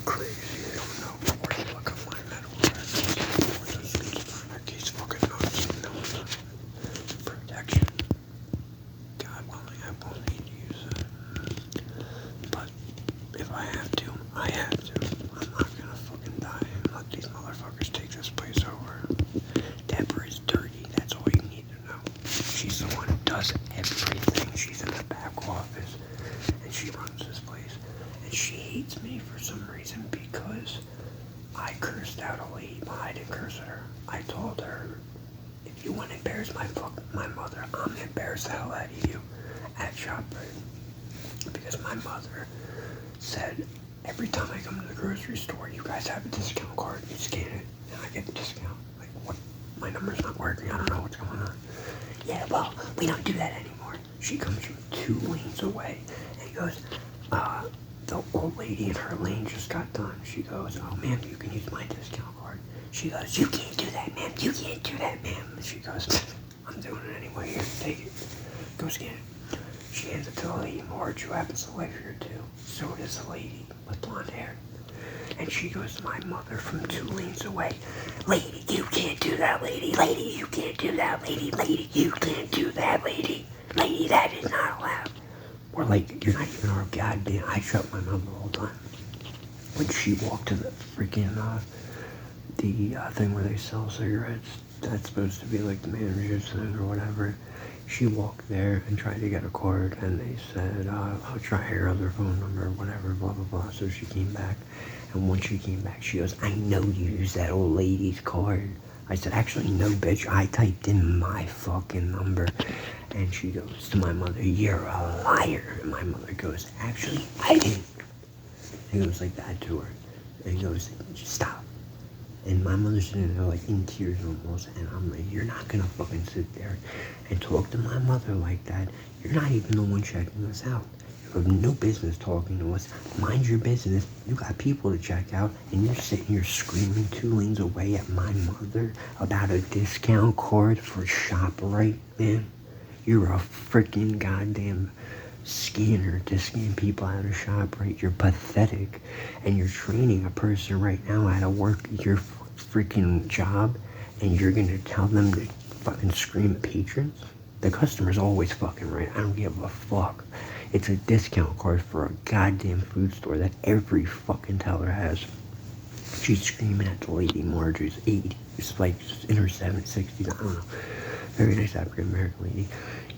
crazy. I don't know where you look up my medical records. In case fucking knows. Protection. God willing, I won't need to use it. But if I have to, I have to. I'm not gonna fucking die and let these motherfuckers take this place over. Deborah is dirty. That's all you need to know. She's the one who does everything. She's in the back office, and she runs this place. And she hates me for some reason because I cursed out a lady. Well, I didn't curse at her. I told her, if you want to embarrass my mother, I'm going to embarrass the hell out of you at ShopRite. Because my mother said, every time I come to the grocery store, you guys have a discount card. You scan it, and I get the discount. Like, what? My number's not working. I don't know what's going on. Yeah, well, we don't do that anymore. She comes from 2 lanes away and goes, the old lady in her lane just got done. She goes, oh, ma'am, you can use my discount card. She goes, you can't do that, ma'am. You can't do that, ma'am. She goes, I'm doing it anyway. Here, take it. Go scan it. She hands it to the lady Marge, who happens to live here, too. So does the lady with blonde hair. And she goes to my mother from 2 lanes away. Lady, you can't do that, lady. Lady, you can't do that, lady. Lady, you can't do that, lady. Lady, that is not allowed. Or like, you're not even our goddamn. I shut my mouth all the time. When she walked to the freaking, the thing where they sell cigarettes, that's supposed to be like the manager's thing or whatever. She walked there and tried to get a card, and they said, I'll try your other phone number or whatever, blah, blah, blah. So she came back, and once she came back, she goes, I know you used that old lady's card. I said, actually, no, bitch, I typed in my fucking number. And she goes to my mother, you're a liar. And my mother goes, actually, I didn't. He goes like that to her. And he goes, just stop. And my mother's sitting there like in tears almost. And I'm like, you're not gonna fucking sit there and talk to my mother like that. You're not even the one checking us out. You have no business talking to us. Mind your business. You got people to check out, and you're sitting here screaming 2 lanes away at my mother about a discount card for ShopRite, man. You're a freaking goddamn scanner to scan people out of ShopRite. You're pathetic, and you're training a person right now how to work your freaking job, and you're gonna tell them to fucking scream at patrons? The customer's always fucking right. I don't give a fuck. It's a discount card for a goddamn food store that every fucking teller has. She's screaming at the lady Marge, who's 80. It's like in her 60s, I don't know. Very nice African American lady.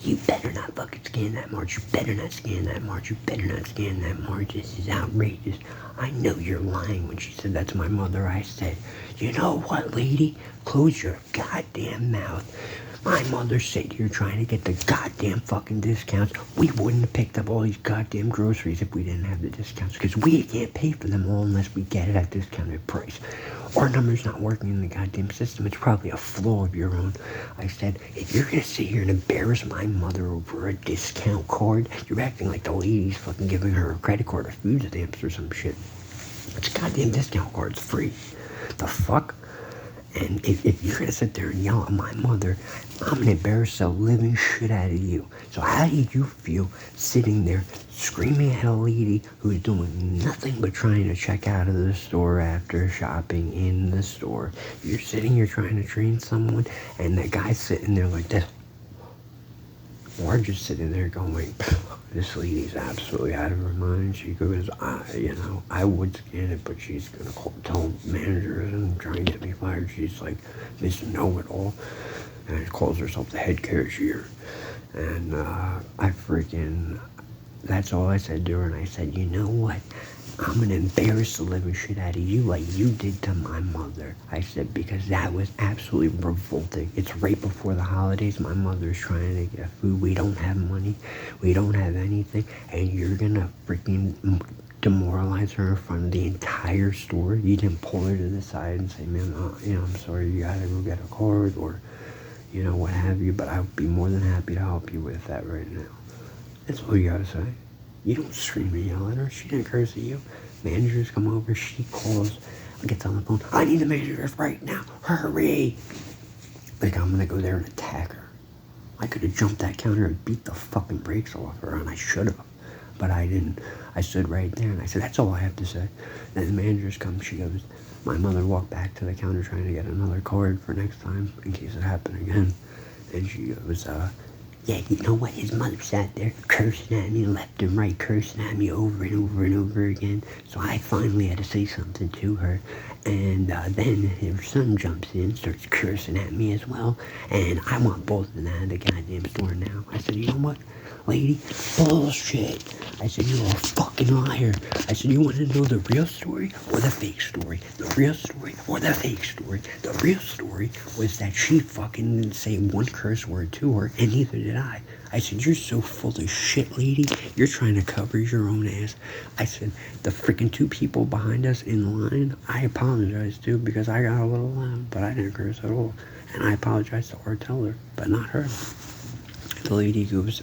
You better not fucking scan that Marge. You better not scan that Marge. You better not scan that Marge. This is outrageous. I know you're lying. When she said that to my mother, I said, you know what, lady? Close your goddamn mouth. My mother said you're trying to get the goddamn fucking discounts. We wouldn't have picked up all these goddamn groceries if we didn't have the discounts, because we can't pay for them all unless we get it at discounted price. Our number's not working in the goddamn system. It's probably a flaw of your own. I said, if you're gonna sit here and embarrass my mother over a discount card, you're acting like the lady's fucking giving her a credit card or food stamps or some shit. It's a goddamn discount card. It's free. The fuck? And if you're gonna sit there and yell at my mother, I'm gonna embarrass the living shit out of you. So how did you feel sitting there screaming at a lady who's doing nothing but trying to check out of the store after shopping in the store? You're sitting here trying to train someone, and that guy's sitting there like this. We're just sitting there going, this lady's absolutely out of her mind. She goes, I would scan it, but she's going to tell managers and try and get me fired. She's like Miss Know-It-All, and calls herself the head cashier. And that's all I said to her. And I said, you know what? I'm going to embarrass the living shit out of you like you did to my mother. I said, because that was absolutely revolting. It's right before the holidays. My mother's trying to get food. We don't have money. We don't have anything. And you're going to freaking demoralize her in front of the entire store. You didn't pull her to the side and say, man, I'm sorry, you got to go get a card or, what have you. But I would be more than happy to help you with that right now. That's all you got to say. You don't scream and yell at her. She didn't curse at you. Managers come over. She calls. Gets on the phone. I need the manager right now. Hurry. Like I'm going to go there and attack her. I could have jumped that counter and beat the fucking brakes off her, and I should have. But I didn't. I stood right there and I said, that's all I have to say. Then the managers come, she goes, my mother walked back to the counter trying to get another card for next time in case it happened again. And she goes, yeah, you know what? His mother sat there cursing at me left and right, cursing at me over and over and over again. So I finally had to say something to her. And then her son jumps in, starts cursing at me as well. And I want both of them out of the goddamn store now. I said, you know what, lady? Bullshit. I said, you're a fucking liar. I said, you want to know the real story or the fake story? The real story or the fake story? The real story was that she fucking didn't say one curse word to her, and neither did I. I said, you're so full of shit, lady. You're trying to cover your own ass. I said, the freaking two people behind us in line, I apologize to because I got a little loud, but I didn't curse at all. And I apologize to our teller, but not her. The lady goes,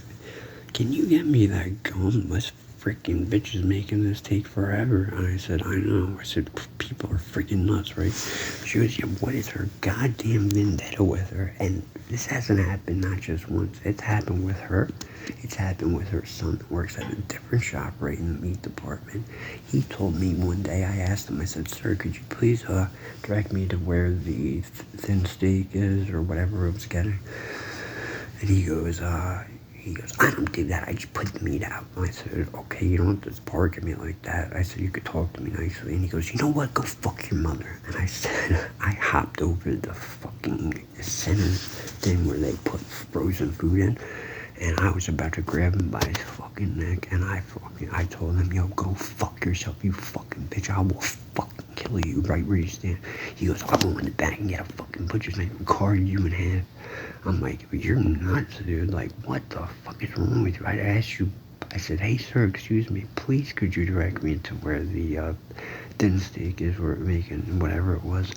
can you get me that gum? This freaking bitch is making this take forever. And I said, I know. I said, people are freaking nuts, right? She goes, yeah, what is her goddamn vendetta with her? And this hasn't happened not just once. It's happened with her. It's happened with her son that works at a different shop right in the meat department. He told me one day, I asked him, I said, sir, could you please direct me to where the thin steak is or whatever I was getting? And he goes, I don't do that. I just put the meat out. And I said, okay, you don't have to just bark at me like that. I said, you could talk to me nicely. And he goes, you know what? Go fuck your mother. And I said, I hopped over the fucking center thing where they put frozen food in. And I was about to grab him by his fucking neck. And I told him, yo, go fuck yourself, you fucking bitch. I will fucking kill you right where you stand. He goes, I'll go in the back and get a fucking butcher's knife and carve you in half. I'm like, you're nuts, dude. Like, what the fuck is wrong with you? I asked you, I said, hey, sir, excuse me, please could you direct me to where the thin steak is, where we're making whatever it was.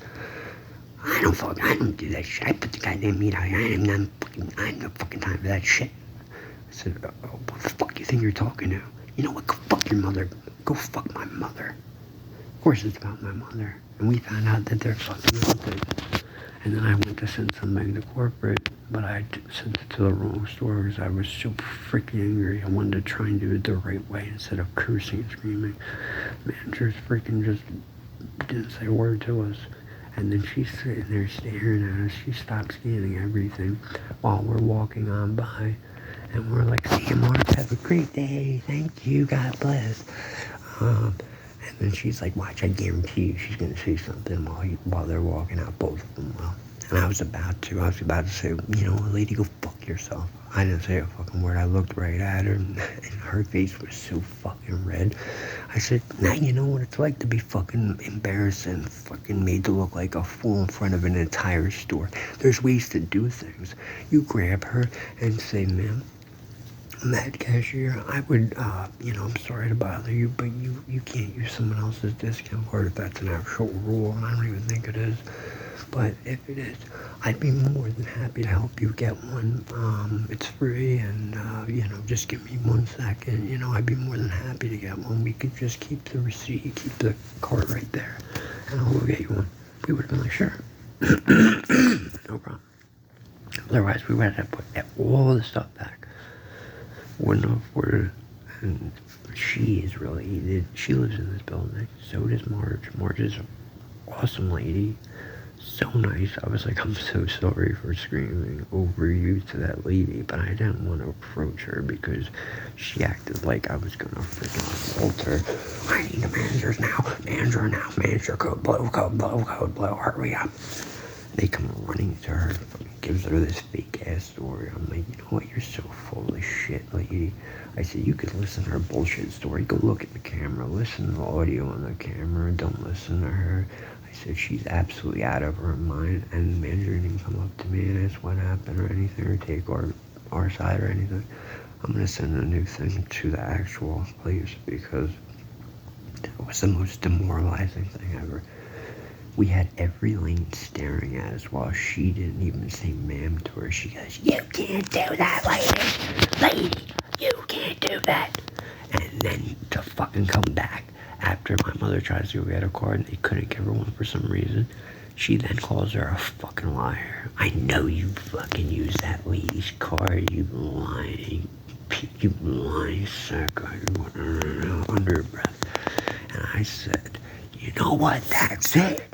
I don't do that shit. I put the goddamn meat out here. I have no fucking time for that shit. I said, oh, what the fuck you think you're talking to? You know what, go fuck your mother. Go fuck my mother. Of course it's about my mother. And we found out that they're fucking relatives. And then I went to send somebody to corporate, but I sent it to the wrong store because I was so freaking angry. I wanted to try and do it the right way instead of cursing and screaming. Managers freaking just didn't say a word to us. And then she's sitting there staring at us. She stopped scanning everything while we're walking on by. And we're like, see you, Mark. Have a great day. Thank you. God bless. And then she's like, watch, I guarantee you she's going to say something while they're walking out, both of them will. And I was about to say, you know, lady, go fuck yourself. I didn't say a fucking word. I looked right at her, and her face was so fucking red. I said, now you know what it's like to be fucking embarrassed and fucking made to look like a fool in front of an entire store. There's ways to do things. You grab her and say, ma'am, Mad Cashier, I would, I'm sorry to bother you, but you can't use someone else's discount card if that's an actual rule, and I don't even think it is. But if it is, I'd be more than happy to help you get one. It's free, and, just give me 1 second. I'd be more than happy to get one. We could just keep the receipt, keep the card right there, and I'll go get you one. We would have been like, sure. No problem. Otherwise, we would have to put all the stuff back. Wouldn't have afforded it. And she lives in this building. So does Marge. Marge is an awesome lady. So nice. I was like, I'm so sorry for screaming over you to that lady, but I didn't want to approach her because she acted like I was gonna freaking assault her. I need the managers now. Manager code, blow, hurry up. They come running to her, gives her this fake ass story. I'm like, you know what, you're so full of shit, lady. I said, you could listen to her bullshit story. Go look at the camera, listen to the audio on the camera, don't listen to her. I said, she's absolutely out of her mind. And the manager didn't come up to me and ask what happened or anything, or take our side or anything. I'm gonna send a new thing to the actual place because it was the most demoralizing thing ever. We had every lane staring at us while she didn't even say ma'am to her. She goes, you can't do that, lady, you can't do that. And then to fucking come back after my mother tries to go get a card and they couldn't give her one for some reason, she then calls her a fucking liar. I know you fucking used that lady's card, you lying You lying sack, under your breath. And I said, you know what? That's it.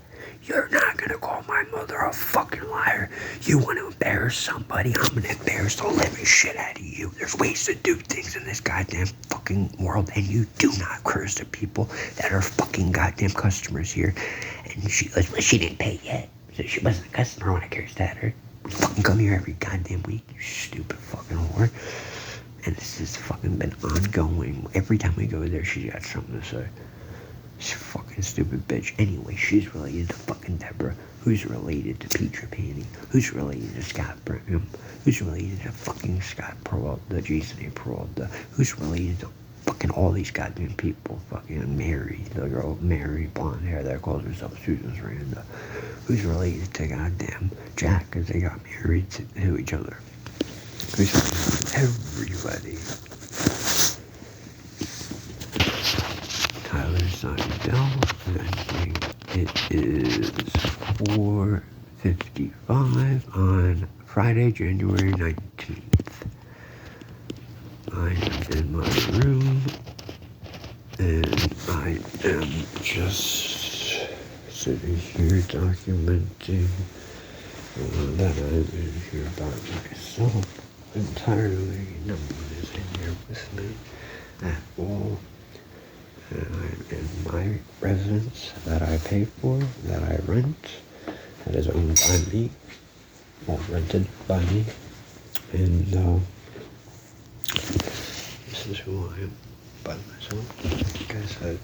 You're not gonna call my mother a fucking liar. You want to embarrass somebody? I'm gonna embarrass the living shit out of you. There's ways to do things in this goddamn fucking world, and you do not curse the people that are fucking goddamn customers here. And she goes, well, she didn't pay yet, so she wasn't a customer when I cursed at her. You fucking come here every goddamn week, you stupid fucking whore. And this has fucking been ongoing. Every time we go there, she's got something to say. She's a fucking stupid bitch. Anyway, she's related to fucking Deborah, who's related to Petra Panning, who's related to Scott Brigham, who's related to fucking Scott Peralta, Jason A. Peralta, who's related to fucking all these goddamn people. Fucking Mary, the girl, Mary, blonde hair that calls herself Susan Sarandon, who's related to goddamn Jack, because they got married to each other. Who's related to everybody. Tyler Seidel, and I think it is 4:55 on Friday, January 19th. I am in my room, and I am just sitting here documenting that I've been here by myself entirely. No one is in here with me at all. And I'm in my residence that I pay for, that I rent, that is owned by me, or rented by me, and this is who I am by myself, like I said.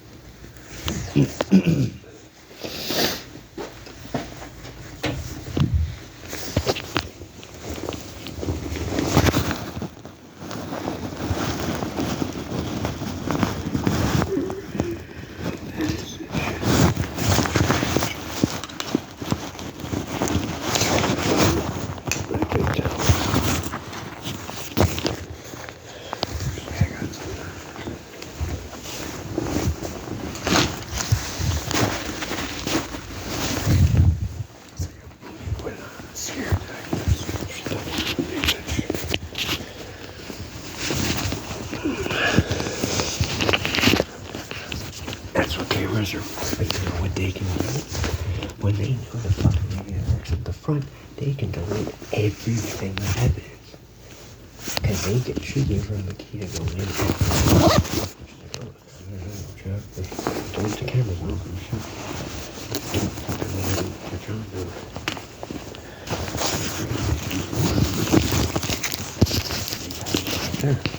That's what cameras are for. They know what they can do. When they know the fucking media works at the front, they can delete everything as evidence. Because she gave her the key to go in. Delete the cameras off and shit. There.